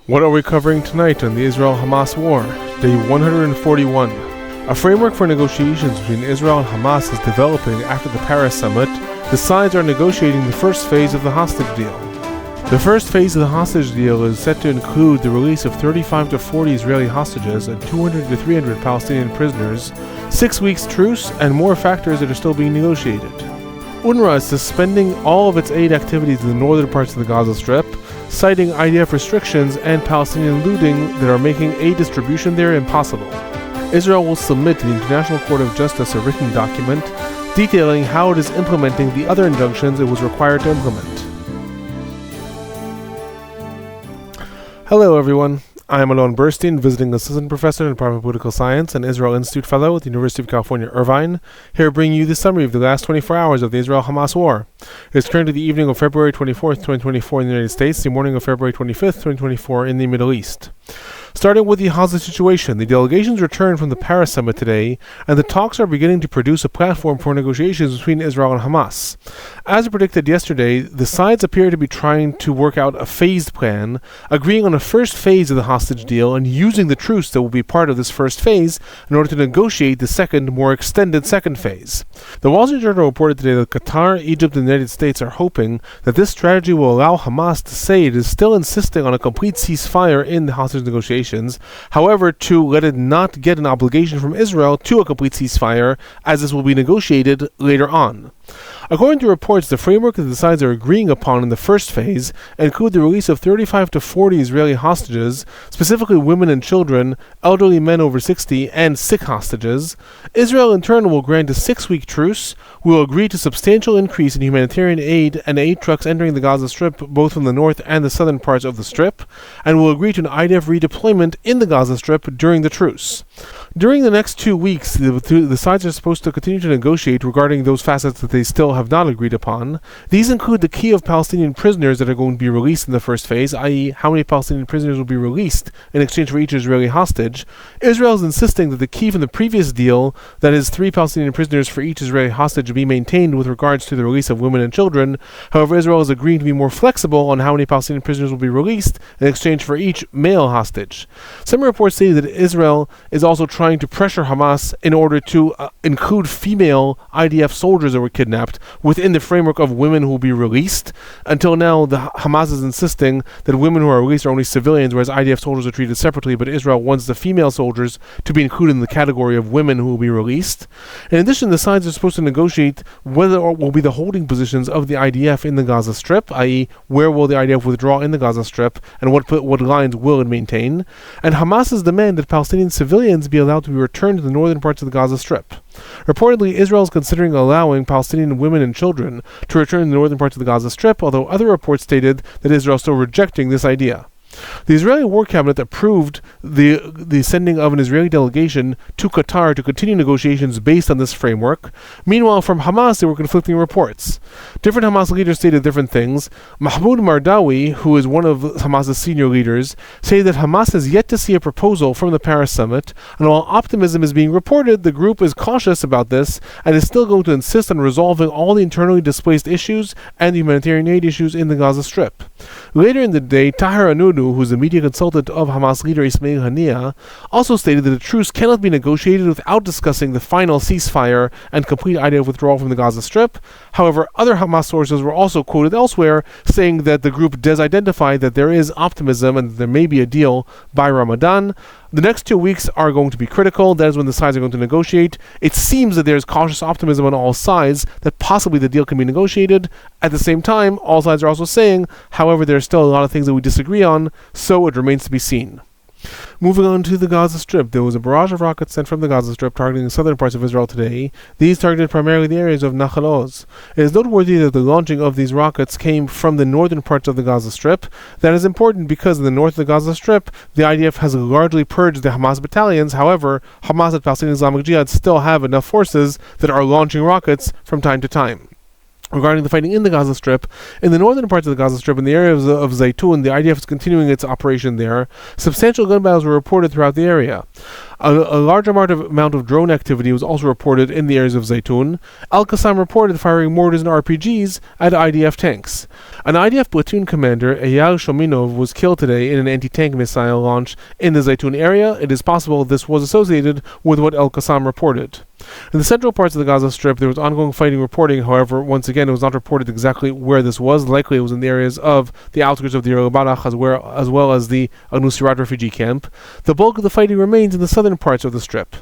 What are we covering tonight on the Israel-Hamas War, Day 141? A framework for negotiations between Israel and Hamas is developing after the Paris summit. The sides are negotiating the first phase of the hostage deal. The first phase of the hostage deal is set to include the release of 35 to 40 Israeli hostages and 200 to 300 Palestinian prisoners, 6 weeks truce, and more factors that are still being negotiated. UNRWA is suspending all of its aid activities in the northern parts of the Gaza Strip, citing IDF restrictions and Palestinian looting that are making aid distribution there impossible. Israel will submit to the International Court of Justice a written document detailing how it is implementing the other injunctions it was required to implement. Hello everyone, I am Alon Burstein, visiting assistant professor in the Department of Political Science and Israel Institute fellow at the University of California, Irvine, here bringing you the summary of the last 24 hours of the Israel-Hamas War. It is currently the evening of February 24th, 2024 in the United States, the morning of February 25th, 2024 in the Middle East. Starting with the hostage situation, the delegations returned from the Paris summit today, and the talks are beginning to produce a platform for negotiations between Israel and Hamas. As predicted yesterday, the sides appear to be trying to work out a phased plan, agreeing on a first phase of the hostage deal and using the truce that will be part of this first phase in order to negotiate the second, more extended second phase. The Wall Street Journal reported today that Qatar, Egypt, and the United States are hoping that this strategy will allow Hamas to say it is still insisting on a complete ceasefire in the hostage negotiations, however, to let it not get an obligation from Israel to a complete ceasefire, as this will be negotiated later on. According to reports, the framework that the sides are agreeing upon in the first phase include the release of 35 to 40 Israeli hostages, specifically women and children, elderly men over 60, and sick hostages. Israel in turn will grant a 6-week truce, will agree to substantial increase in humanitarian aid and aid trucks entering the Gaza Strip, both from the north and the southern parts of the Strip, and will agree to an IDF redeployment in the Gaza Strip during the truce. During the next 2 weeks, the sides are supposed to continue to negotiate regarding those facets that they still have not agreed upon. These include the key of Palestinian prisoners that are going to be released in the first phase, i.e. how many Palestinian prisoners will be released in exchange for each Israeli hostage. Israel is insisting that the key from the previous deal, that is 3 Palestinian prisoners for each Israeli hostage, be maintained with regards to the release of women and children. However, Israel is agreeing to be more flexible on how many Palestinian prisoners will be released in exchange for each male hostage. Some reports say that Israel is also trying to pressure Hamas in order to include female IDF soldiers that were kidnapped within the framework of women who will be released. Until now, the Hamas is insisting that women who are released are only civilians, whereas IDF soldiers are treated separately, but Israel wants the female soldiers to be included in the category of women who will be released. In addition, the sides are supposed to negotiate whether or will be the holding positions of the IDF in the Gaza Strip, i.e. where will the IDF withdraw in the Gaza Strip and what lines will it maintain. And Hamas's demand that Palestinian civilians be allowed to be returned to the northern parts of the Gaza Strip. Reportedly, Israel is considering allowing Palestinian women and children to return to the northern parts of the Gaza Strip, although other reports stated that Israel is still rejecting this idea. The Israeli War Cabinet approved the sending of an Israeli delegation to Qatar to continue negotiations based on this framework. Meanwhile, from Hamas, there were conflicting reports. Different Hamas leaders stated different things. Mahmoud Mardawi, who is one of Hamas's senior leaders, say that Hamas has yet to see a proposal from the Paris summit, and while optimism is being reported, the group is cautious about this and is still going to insist on resolving all the internally displaced issues and the humanitarian aid issues in the Gaza Strip. Later in the day, Tahir Anudu, who is a media consultant of Hamas leader Ismail Haniyeh, also stated that a truce cannot be negotiated without discussing the final ceasefire and complete IDF withdrawal from the Gaza Strip. However, other Hamas sources were also quoted elsewhere saying that the group does identify that there is optimism and that there may be a deal by Ramadan. The next 2 weeks are going to be critical. That is when the sides are going to negotiate. It seems that there's cautious optimism on all sides that possibly the deal can be negotiated. At the same time, all sides are also saying, however, there are still a lot of things that we disagree on, so it remains to be seen. Moving on to the Gaza Strip, there was a barrage of rockets sent from the Gaza Strip targeting the southern parts of Israel today. These targeted primarily the areas of Nahal Oz. It is noteworthy that the launching of these rockets came from the northern parts of the Gaza Strip. That is important because in the north of the Gaza Strip, the IDF has largely purged the Hamas battalions. However, Hamas and Palestinian Islamic Jihad still have enough forces that are launching rockets from time to time. Regarding the fighting in the Gaza Strip, in the northern parts of the Gaza Strip, in the area of Zeitun, the IDF is continuing its operation there. Substantial gun battles were reported throughout the area. A large amount of drone activity was also reported in the areas of Zeitun. Al-Qassam reported firing mortars and RPGs at IDF tanks. An IDF platoon commander, Eyal Shominov, was killed today in an anti-tank missile launch in the Zeitun area. It is possible this was associated with what Al-Qassam reported. In the central parts of the Gaza Strip, there was ongoing fighting reporting. However, once again, it was not reported exactly where this was. Likely it was in the areas of the outskirts of the Irvine, as well as the Al-Nuseirat refugee camp. The bulk of the fighting remains in the southern parts of the Strip.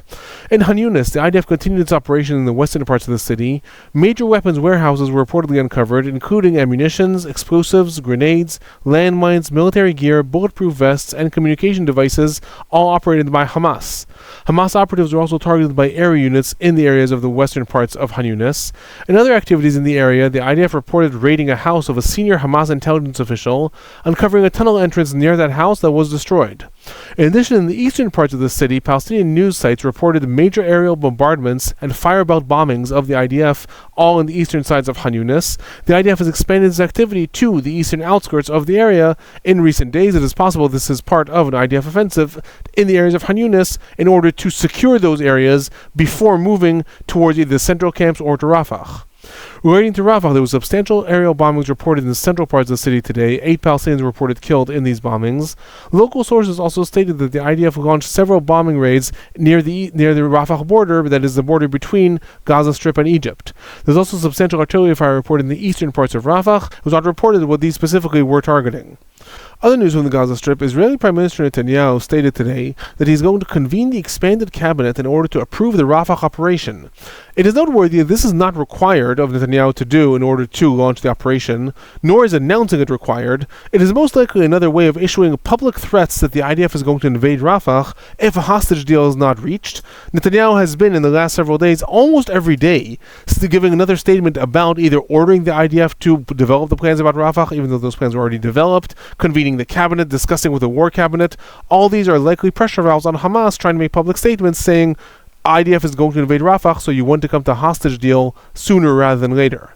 In Kahn Yunis, the IDF continued its operation in the western parts of the city. Major weapons warehouses were reportedly uncovered, including ammunitions, explosives, grenades, landmines, military gear, bulletproof vests, and communication devices, all operated by Hamas. Hamas operatives were also targeted by air units in the areas of the western parts of Kahn Yunis. In other activities in the area, the IDF reported raiding a house of a senior Hamas intelligence official, uncovering a tunnel entrance near that house that was destroyed. In addition, in the eastern parts of the city, Palestinian news sites reported major aerial bombardments and firebelt bombings of the IDF, all in the eastern sides of Kahn Yunis. The IDF has expanded its activity to the eastern outskirts of the area. In recent days, it is possible this is part of an IDF offensive in the areas of Kahn Yunis in order to secure those areas before moving towards either the central camps or to Rafah. Relating to Rafah, there was substantial aerial bombings reported in the central parts of the city today. 8 Palestinians were reported killed in these bombings. Local sources also stated that the IDF launched several bombing raids near the Rafah border, that is the border between Gaza Strip and Egypt. There's also substantial artillery fire reported in the eastern parts of Rafah. It was not reported what these specifically were targeting. Other news from the Gaza Strip: Israeli Prime Minister Netanyahu stated today that he's going to convene the expanded cabinet in order to approve the Rafah operation. It is noteworthy that this is not required of Netanyahu to do in order to launch the operation, nor is announcing it required. It is most likely another way of issuing public threats that the IDF is going to invade Rafah if a hostage deal is not reached. Netanyahu has been, in the last several days, almost every day, giving another statement about either ordering the IDF to develop the plans about Rafah, even though those plans were already developed, convening the cabinet, discussing with the war cabinet. All these are likely pressure valves on Hamas trying to make public statements saying IDF is going to invade Rafah, so you want to come to a hostage deal sooner rather than later.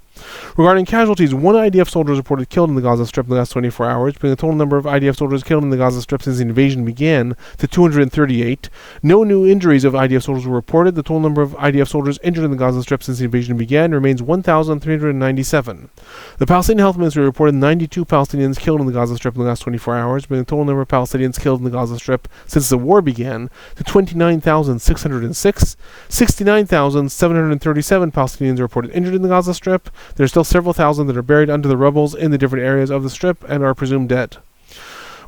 Regarding casualties, 1 IDF soldier was reported killed in the Gaza Strip in the last 24 hours, bringing the total number of IDF soldiers killed in the Gaza Strip since the invasion began to 238. No new injuries of IDF soldiers were reported. The total number of IDF soldiers injured in the Gaza Strip since the invasion began remains 1,397. The Palestinian Health Ministry reported 92 Palestinians killed in the Gaza Strip in the last 24 hours, bringing the total number of Palestinians killed in the Gaza Strip since the war began to 29,606. 69,737 Palestinians are reported injured in the Gaza Strip. There are still several thousand that are buried under the rubble in the different areas of the Strip and are presumed dead.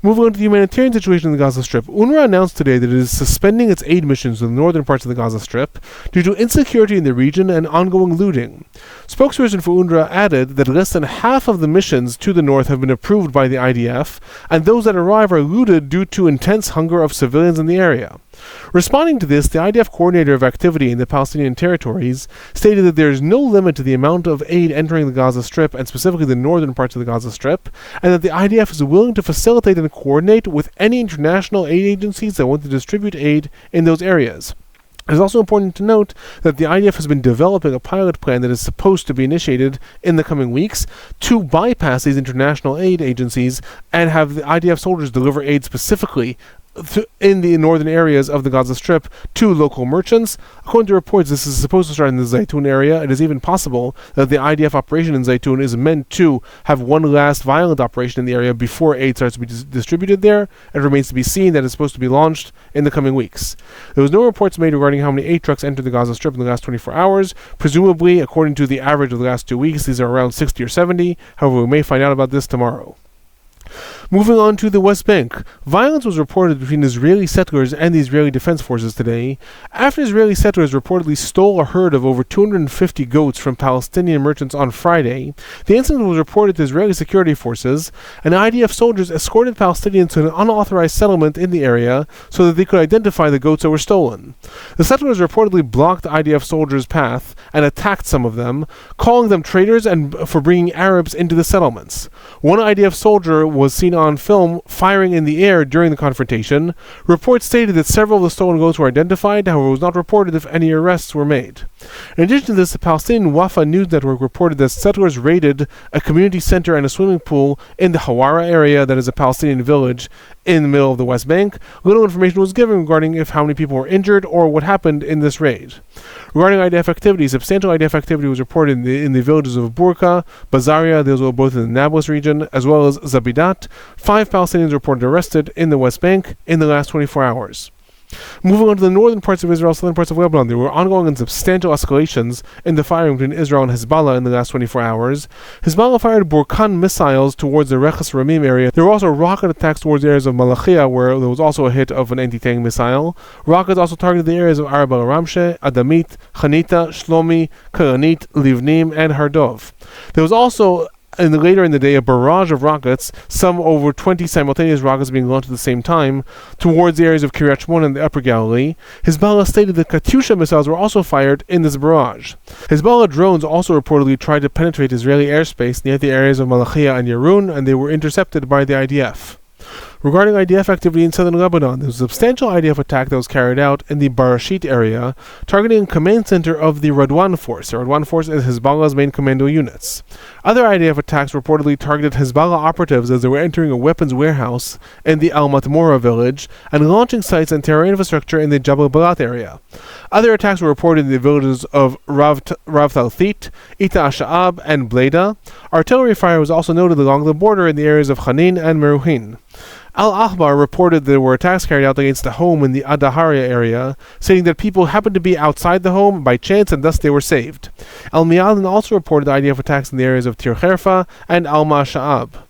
Moving on to the humanitarian situation in the Gaza Strip, UNRWA announced today that it is suspending its aid missions in the northern parts of the Gaza Strip due to insecurity in the region and ongoing looting. Spokesperson for UNRWA added that less than half of the missions to the north have been approved by the IDF, and those that arrive are looted due to intense hunger of civilians in the area. Responding to this, the IDF coordinator of activity in the Palestinian territories stated that there is no limit to the amount of aid entering the Gaza Strip, and specifically the northern parts of the Gaza Strip, and that the IDF is willing to facilitate and coordinate with any international aid agencies that want to distribute aid in those areas. It is also important to note that the IDF has been developing a pilot plan that is supposed to be initiated in the coming weeks to bypass these international aid agencies and have the IDF soldiers deliver aid specifically in the northern areas of the Gaza Strip to local merchants. According to reports, this is supposed to start in the Zeitun area. It is even possible that the IDF operation in Zeitun is meant to have one last violent operation in the area before aid starts to be distributed there. It remains to be seen that it's supposed to be launched in the coming weeks. There was no reports made regarding how many aid trucks entered the Gaza Strip in the last 24 hours. Presumably, according to the average of the last 2 weeks, these are around 60 or 70. However, we may find out about this tomorrow. Moving on to the West Bank, violence was reported between Israeli settlers and the Israeli Defense Forces today, after Israeli settlers reportedly stole a herd of over 250 goats from Palestinian merchants on Friday. The incident was reported to Israeli security forces, and IDF soldiers escorted Palestinians to an unauthorized settlement in the area so that they could identify the goats that were stolen. The settlers reportedly blocked the IDF soldiers' path and attacked some of them, calling them traitors and for bringing Arabs into the settlements. One IDF soldier was seen on film firing in the air during the confrontation. Reports stated that several of the stolen goats were identified, however it was not reported if any arrests were made. In addition to this, the Palestinian Wafa news network reported that settlers raided a community center and a swimming pool in the Hawara area, that is a Palestinian village in the middle of the West Bank. Little information was given regarding how many people were injured or what happened in this raid. Regarding IDF activity, substantial IDF activity was reported in the villages of Burqa, Bazaria, those were both in the Nablus region, as well as Zabidat. 5 Palestinians reported arrested in the West Bank in the last 24 hours. Moving on to the northern parts of Israel, southern parts of Lebanon, there were ongoing and substantial escalations in the firing between Israel and Hezbollah in the last 24 hours. Hezbollah fired Burstein missiles towards the Reches Ramim area. There were also rocket attacks towards the areas of Malachia, where there was also a hit of an anti-tank missile. Rockets also targeted the areas of Arab al-Ramshe, Adamit, Chanita, Shlomi, Karanit, Livnim, and Hardov. There was also later in the day, a barrage of rockets, some over 20 simultaneous rockets being launched at the same time, towards the areas of Kiryat Shmona and the Upper Galilee. Hezbollah stated that Katyusha missiles were also fired in this barrage. Hezbollah drones also reportedly tried to penetrate Israeli airspace near the areas of Malachia and Yarun, and they were intercepted by the IDF. Regarding IDF activity in southern Lebanon, there was a substantial IDF attack that was carried out in the Barashit area, targeting a command center of the Radwan Force. The Radwan Force is Hezbollah's main commando units. Other IDF attacks reportedly targeted Hezbollah operatives as they were entering a weapons warehouse in the Al Matmora village and launching sites and terror infrastructure in the Jabal Balat area. Other attacks were reported in the villages of Rav Talthit, Ita Asha'ab, and Bleda. Artillery fire was also noted along the border in the areas of Khanin and Meruhin. Al-Akhbar reported there were attacks carried out against a home in the Adaharia area, stating that people happened to be outside the home by chance and thus they were saved. Al-Mi'adin also reported IDF attacks in the areas of Tir Kherfa and Al-Masha'ab.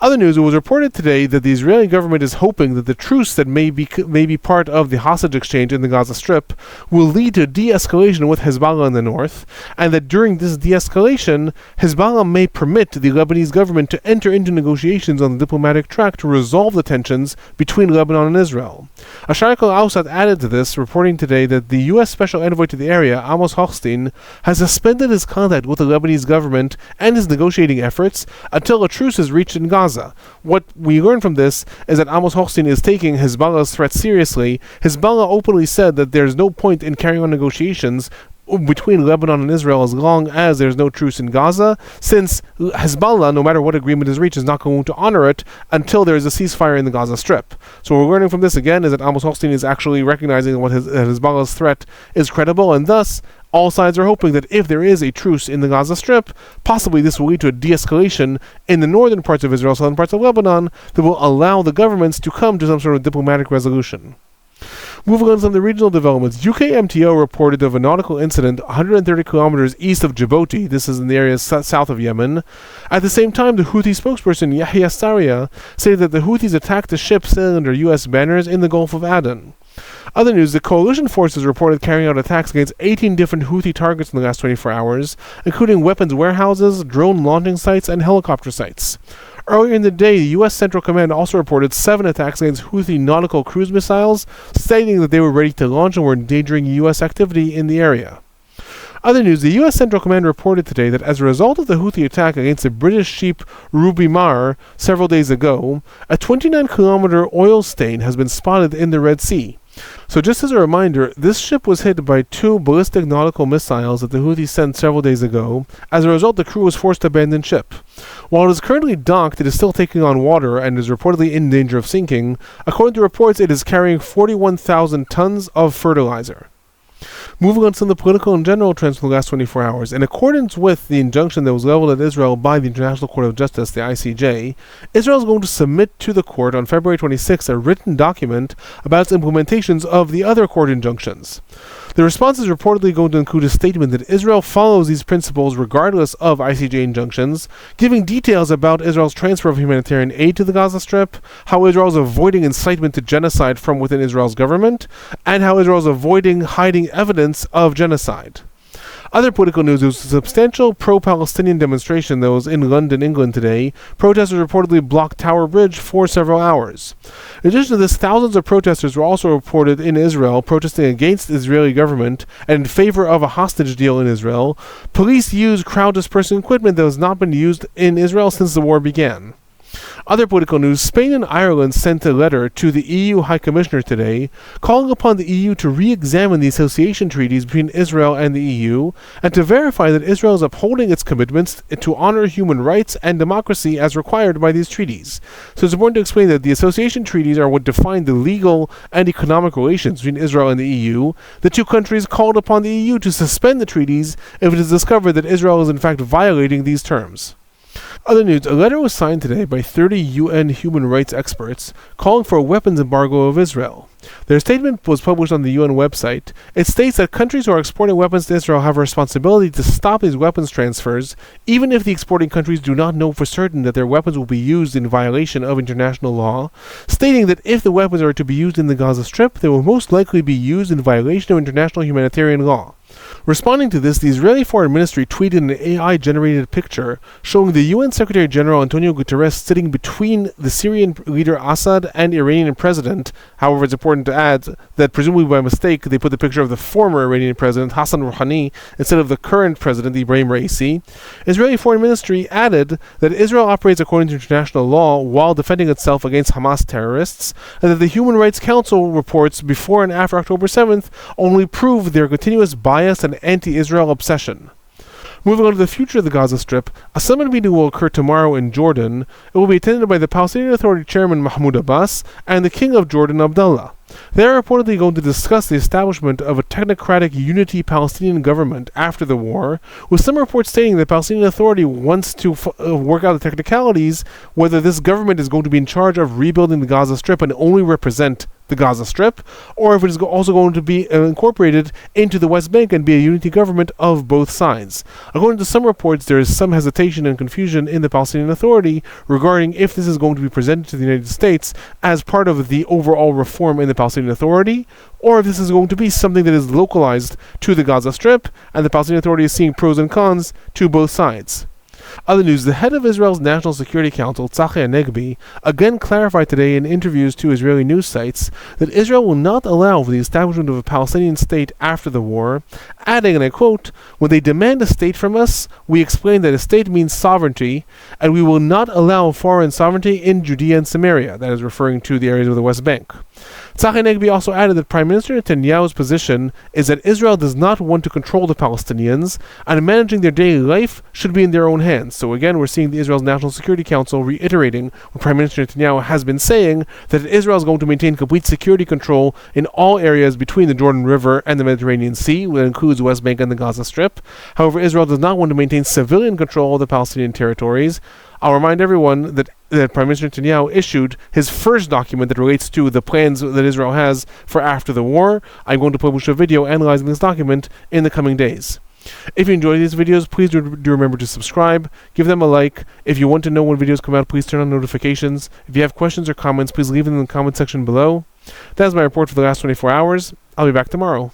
Other news, it was reported today that the Israeli government is hoping that the truce that may be part of the hostage exchange in the Gaza Strip will lead to de-escalation with Hezbollah in the north, and that during this de-escalation, Hezbollah may permit the Lebanese government to enter into negotiations on the diplomatic track to resolve the tensions between Lebanon and Israel. Asharek al-Awsat added to this, reporting today that the U.S. Special Envoy to the area, Amos Hochstein, has suspended his contact with the Lebanese government and his negotiating efforts until a truce is reached in Gaza. What we learn from this is that Amos Hochstein is taking Hezbollah's threat seriously. Hezbollah openly said that there's no point in carrying on negotiations between Lebanon and Israel as long as there's no truce in Gaza, since Hezbollah, no matter what agreement is reached, is not going to honor it until there is a ceasefire in the Gaza Strip. So what we're learning from this again is that Amos Hochstein is actually recognizing that Hezbollah's threat is credible, and thus all sides are hoping that if there is a truce in the Gaza Strip, possibly this will lead to a de-escalation in the northern parts of Israel, southern parts of Lebanon, that will allow the governments to come to some sort of diplomatic resolution. Moving on to some of the regional developments, UK MTO reported of a nautical incident 130 kilometers east of Djibouti. This is in the area south of Yemen. At the same time, the Houthi spokesperson Yahya Saria said that the Houthis attacked a ship sailing under US banners in the Gulf of Aden. Other news, the coalition forces reported carrying out attacks against 18 different Houthi targets in the last 24 hours, including weapons warehouses, drone launching sites, and helicopter sites. Earlier in the day, the U.S. Central Command also reported 7 attacks against Houthi nautical cruise missiles, stating that they were ready to launch and were endangering U.S. activity in the area. Other news, the U.S. Central Command reported today that as a result of the Houthi attack against the British ship Ruby Mar several days ago, a 29-kilometer oil stain has been spotted in the Red Sea. So just as a reminder, this ship was hit by 2 ballistic nautical missiles that the Houthis sent several days ago. As a result, the crew was forced to abandon ship. While it is currently docked, it is still taking on water and is reportedly in danger of sinking. According to reports, it is carrying 41,000 tons of fertilizer. Moving on to some of the political and general trends for the last 24 hours. In accordance with the injunction that was leveled at Israel by the International Court of Justice, the ICJ, Israel is going to submit to the court on February 26 a written document about its implementations of the other court injunctions. The response is reportedly going to include a statement that Israel follows these principles regardless of ICJ injunctions, giving details about Israel's transfer of humanitarian aid to the Gaza Strip, how Israel is avoiding incitement to genocide from within Israel's government, and how Israel is avoiding hiding evidence of genocide. Other political news, there was a substantial pro-Palestinian demonstration that was in London, England today. Protesters reportedly blocked Tower Bridge for several hours. In addition to this, thousands of protesters were also reported in Israel protesting against the Israeli government and in favor of a hostage deal in Israel. Police used crowd dispersing equipment that has not been used in Israel since the war began. Other political news: Spain and Ireland sent a letter to the EU High Commissioner today, calling upon the EU to re-examine the association treaties between Israel and the EU, and to verify that Israel is upholding its commitments to honor human rights and democracy as required by these treaties. So it's important to explain that the association treaties are what define the legal and economic relations between Israel and the EU. The two countries called upon the EU to suspend the treaties if it is discovered that Israel is in fact violating these terms. Other news: a letter was signed today by 30 UN human rights experts calling for a weapons embargo of Israel. Their statement was published on the UN website. It states that countries who are exporting weapons to Israel have a responsibility to stop these weapons transfers, even if the exporting countries do not know for certain that their weapons will be used in violation of international law, stating that if the weapons are to be used in the Gaza Strip, they will most likely be used in violation of international humanitarian law. Responding to this, the Israeli Foreign Ministry tweeted an AI-generated picture showing the UN Secretary General Antonio Guterres sitting between the Syrian leader Assad and Iranian president. However, it's important to add that presumably by mistake they put the picture of the former Iranian president Hassan Rouhani instead of the current president Ibrahim Raisi. Israeli Foreign Ministry added that Israel operates according to international law while defending itself against Hamas terrorists, and that the Human Rights Council reports before and after October 7th only prove their continuous bias and anti-Israel obsession. Moving on to the future of the Gaza Strip, a summit meeting will occur tomorrow in Jordan. It will be attended by the Palestinian Authority Chairman Mahmoud Abbas and the King of Jordan Abdullah. They are reportedly going to discuss the establishment of a technocratic unity Palestinian government after the war, with some reports stating the Palestinian Authority wants to work out the technicalities, whether this government is going to be in charge of rebuilding the Gaza Strip and only represent the Gaza Strip, or if it is also going to be incorporated into the West Bank and be a unity government of both sides. According to some reports, there is some hesitation and confusion in the Palestinian Authority regarding if this is going to be presented to the United States as part of the overall reform in the Palestinian Authority, or if this is going to be something that is localized to the Gaza Strip, and the Palestinian Authority is seeing pros and cons to both sides. Other news: the head of Israel's National Security Council, Tzachi Hanegbi, again clarified today in interviews to Israeli news sites that Israel will not allow for the establishment of a Palestinian state after the war, adding, and I quote, "When they demand a state from us, we explain that a state means sovereignty, and we will not allow foreign sovereignty in Judea and Samaria," that is referring to the areas of the West Bank. Tzachi Hanegbi also added that Prime Minister Netanyahu's position is that Israel does not want to control the Palestinians, and managing their daily life should be in their own hands. So again, we're seeing the Israel's National Security Council reiterating what Prime Minister Netanyahu has been saying, that Israel is going to maintain complete security control in all areas between the Jordan River and the Mediterranean Sea, that includes the West Bank and the Gaza Strip. However, Israel does not want to maintain civilian control of the Palestinian territories. I'll remind everyone that Prime Minister Netanyahu issued his first document that relates to the plans that Israel has for after the war. I'm going to publish a video analyzing this document in the coming days. If you enjoy these videos, please do remember to subscribe, give them a like. If you want to know when videos come out, please turn on notifications. If you have questions or comments, please leave them in the comment section below. That is my report for the last 24 hours. I'll be back tomorrow.